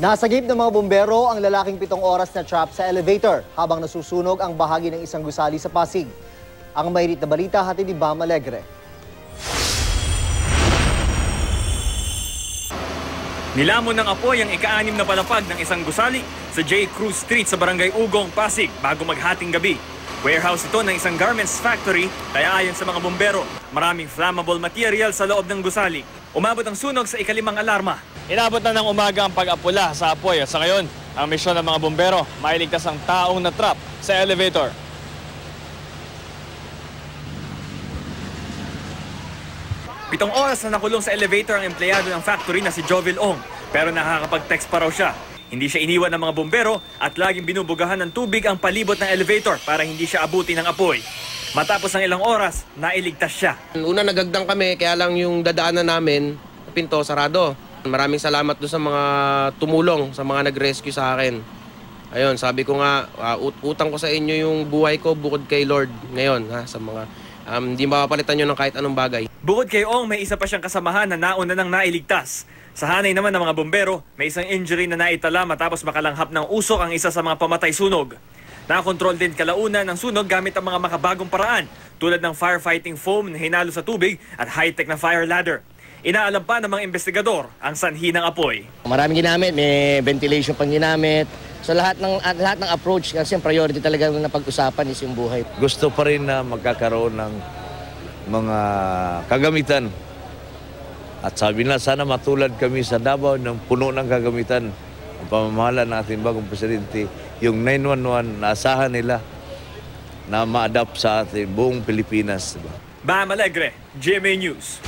Nasagip ng mga bumbero ang lalaking 7 oras na trap sa elevator habang nasusunog ang bahagi ng isang gusali sa Pasig. Ang mainit na balita hatid ni Bam Alegre. Nilamon ng apoy ang ika-6 na palapag ng isang gusali sa J. Cruz Street sa Barangay Ugong, Pasig bago maghating gabi. Warehouse ito ng isang garments factory, kaya ayon sa mga bumbero, maraming flammable material sa loob ng gusali. Umabot ang sunog sa ika-5 alarma. Inabot na ng umaga ang pag-apula sa apoy at sa ngayon, ang misyon ng mga bumbero, mailigtas ang taong na-trap sa elevator. Pitong oras na nakulong sa elevator ang empleyado ng factory na si Jovel Ong, pero nakakapag-text pa raw siya. Hindi siya iniwan ng mga bumbero at laging binubugahan ng tubig ang palibot ng elevator para hindi siya abuti ng apoy. Matapos ng ilang oras, nailigtas siya. Una nagagdang kami, kaya lang yung dadaanan namin, pinto, sarado. Maraming salamat doon sa mga tumulong, sa mga nag-rescue sa akin. Ayun, sabi ko nga, utang ko sa inyo yung buhay ko bukod kay Lord ngayon, sa mga hindi mapapalitan nyo ng kahit anong bagay. Bukod kay Ong, may isa pa siyang kasamahan na nauna nang nailigtas. Sa hanay naman ng mga bumbero, may isang injury na naitala matapos makalanghap ng usok ang isa sa mga pamatay sunog. Nakontrol din kalaunan ng sunog gamit ang mga makabagong paraan tulad ng firefighting foam na hinalo sa tubig at high-tech na fire ladder. Inaalam pa ng mga investigador ang sanhi ng apoy. Maraming ginamit, may ventilation pang ginamit. So lahat ng approach, kasi yung priority talaga na pag-usapan is yung buhay. Gusto pa rin na magkakaroon ng mga kagamitan. At sabi na, sana matulad kami sa Davao ng puno ng kagamitan. Ang pamamahala ng ating bagong presidente, yung 911 na asahan nila na ma-adapt sa ating buong Pilipinas. Bam Alegre, GMA News.